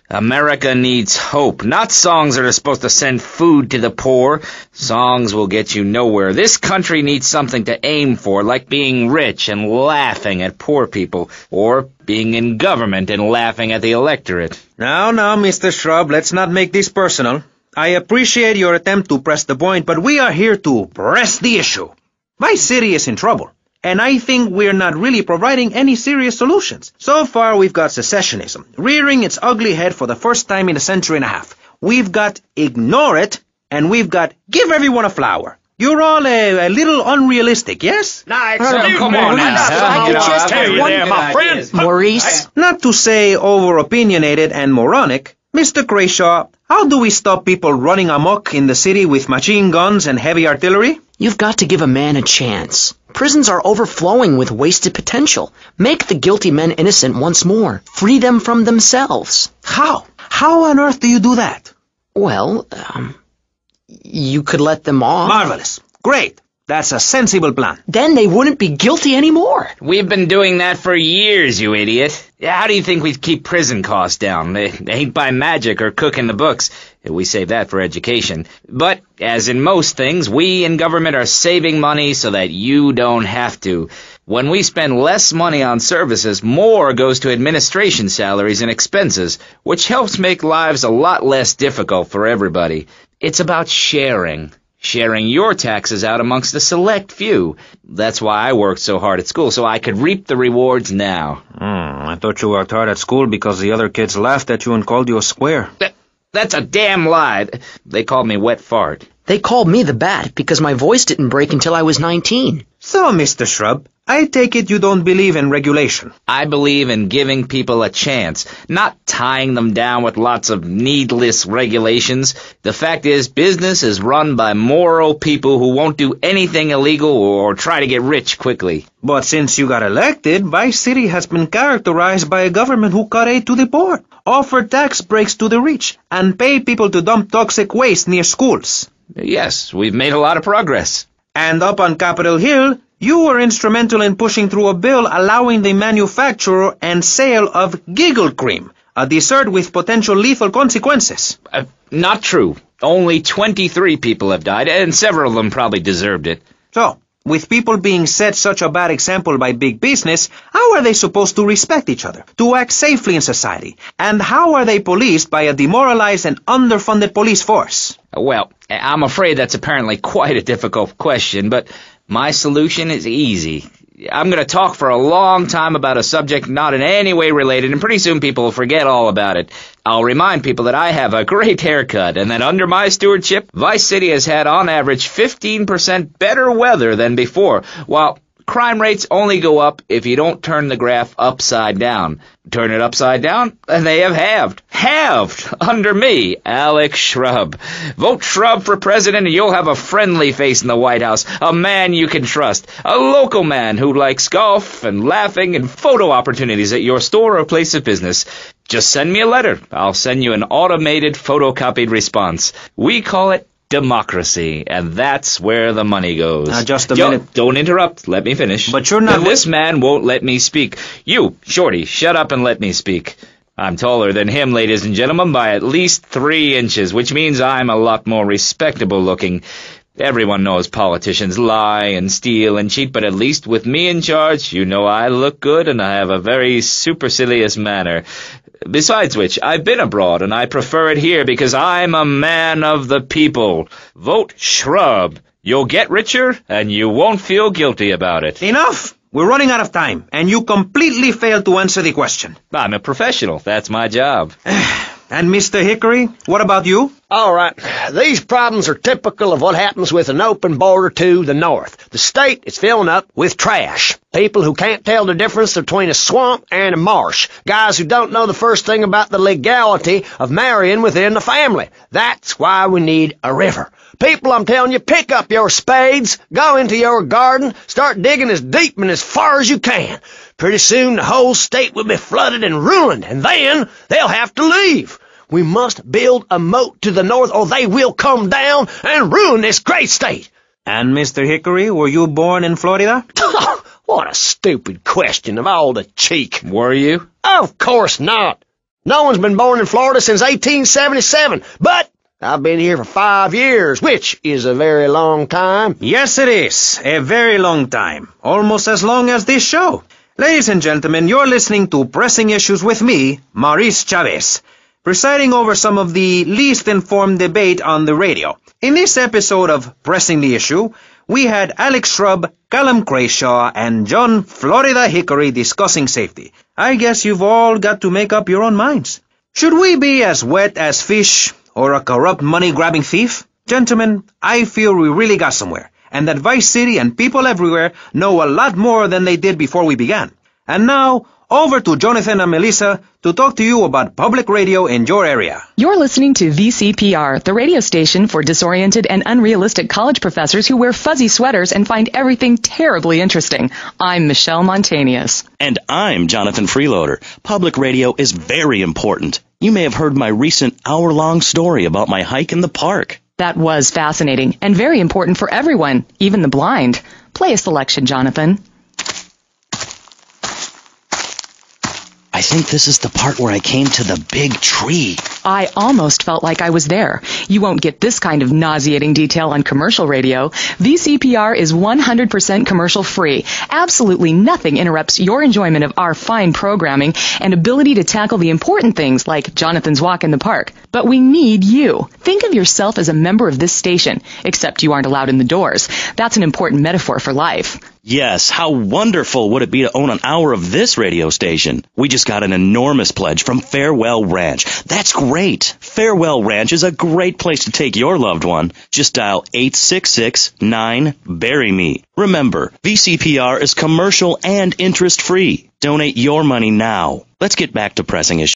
America needs hope, not songs that are supposed to send food to the poor. Songs will get you nowhere. This country needs something to aim for, like being rich and laughing at poor people, or being in government and laughing at the electorate. Now, Mr. Shrub, let's not make this personal. I appreciate your attempt to press the point, but we are here to press the issue. My city is in trouble, and I think we're not really providing any serious solutions. So far, we've got secessionism, rearing its ugly head for the first time in a century and a half. We've got ignore it, and we've got give everyone a flower. You're all a little unrealistic, yes? Come on now. Maurice? Not to say over-opinionated and moronic, Mr. Crashaw, how do we stop people running amok in the city with machine guns and heavy artillery? You've got to give a man a chance. Prisons are overflowing with wasted potential. Make the guilty men innocent once more. Free them from themselves. How? How on earth do you do that? Well, you could let them off. Marvelous. Great. That's a sensible plan. Then they wouldn't be guilty anymore. We've been doing that for years, you idiot. How do you think we keep prison costs down? They ain't by magic or cooking the books. We save that for education. But, as in most things, we in government are saving money so that you don't have to. When we spend less money on services, more goes to administration salaries and expenses, which helps make lives a lot less difficult for everybody. It's about sharing. Sharing your taxes out amongst a select few. That's why I worked so hard at school, so I could reap the rewards now. I thought you worked hard at school because the other kids laughed at you and called you a square. That's a damn lie. They called me wet fart. They called me the Bat because my voice didn't break until I was 19. So, Mr. Shrub, I take it you don't believe in regulation. I believe in giving people a chance, not tying them down with lots of needless regulations. The fact is, business is run by moral people who won't do anything illegal or try to get rich quickly. But since you got elected, Vice City has been characterized by a government who cut aid to the poor, offered tax breaks to the rich, and paid people to dump toxic waste near schools. Yes, we've made a lot of progress. And up on Capitol Hill, you were instrumental in pushing through a bill allowing the manufacture and sale of giggle cream, a dessert with potential lethal consequences. Not true. Only 23 people have died, and several of them probably deserved it. So, with people being set such a bad example by big business, how are they supposed to respect each other, to act safely in society? And how are they policed by a demoralized and underfunded police force? Well, I'm afraid that's apparently quite a difficult question, but my solution is easy. I'm going to talk for a long time about a subject not in any way related, and pretty soon people will forget all about it. I'll remind people that I have a great haircut, and that under my stewardship, Vice City has had on average 15% better weather than before, while crime rates only go up if you don't turn the graph upside down. Turn it upside down, and they have halved. Halved! Under me, Alex Shrub. Vote Shrub for president, and you'll have a friendly face in the White House. A man you can trust. A local man who likes golf and laughing and photo opportunities at your store or place of business. Just send me a letter. I'll send you an automated photocopied response. We call it democracy, and that's where the money goes. Now, just a minute. Don't interrupt. Let me finish. But you're not... This man won't let me speak. You, Shorty, shut up and let me speak. I'm taller than him, ladies and gentlemen, by at least 3 inches, which means I'm a lot more respectable looking. Everyone knows politicians lie and steal and cheat, but at least with me in charge, you know I look good and I have a very supercilious manner. Besides which, I've been abroad, and I prefer it here because I'm a man of the people. Vote Shrub. You'll get richer, and you won't feel guilty about it. Enough! We're running out of time, and you completely failed to answer the question. I'm a professional. That's my job. And Mr. Hickory, what about you? All right. These problems are typical of what happens with an open border to the north. The state is filling up with trash. People who can't tell the difference between a swamp and a marsh. Guys who don't know the first thing about the legality of marrying within the family. That's why we need a river. People, I'm telling you, pick up your spades, go into your garden, start digging as deep and as far as you can. Pretty soon the whole state will be flooded and ruined, and then they'll have to leave. We must build a moat to the north, or they will come down and ruin this great state. And Mr. Hickory, were you born in Florida? What a stupid question of all the cheek. Were you? Of course not. No one's been born in Florida since 1877, but I've been here for 5 years, which is a very long time. Yes, it is. A very long time. Almost as long as this show. Ladies and gentlemen, you're listening to Pressing Issues with me, Maurice Chavez, presiding over some of the least informed debate on the radio. In this episode of Pressing the Issue, we had Alex Shrub, Callum Crayshaw, and John Florida Hickory discussing safety. I guess you've all got to make up your own minds. Should we be as wet as fish or a corrupt money-grabbing thief? Gentlemen, I feel we really got somewhere, and that Vice City and people everywhere know a lot more than they did before we began. And now, over to Jonathan and Melissa to talk to you about public radio in your area. You're listening to WCTR, the radio station for disoriented and unrealistic college professors who wear fuzzy sweaters and find everything terribly interesting. I'm Michelle Montanius. And I'm Jonathan Freeloader. Public radio is very important. You may have heard my recent hour-long story about my hike in the park. That was fascinating and very important for everyone, even the blind. Play a selection, Jonathan. I think this is the part where I came to the big tree. I almost felt like I was there. You won't get this kind of nauseating detail on commercial radio. WCTR is 100% commercial free. Absolutely nothing interrupts your enjoyment of our fine programming and ability to tackle the important things like Jonathan's walk in the park. But we need you. Think of yourself as a member of this station, except you aren't allowed in the doors. That's an important metaphor for life. Yes, how wonderful would it be to own an hour of this radio station? We just got an enormous pledge from Farewell Ranch. That's great. Farewell Ranch is a great place to take your loved one. Just dial 866-9-BURY-ME. Remember, VCPR is commercial and interest-free. Donate your money now. Let's get back to pressing issues.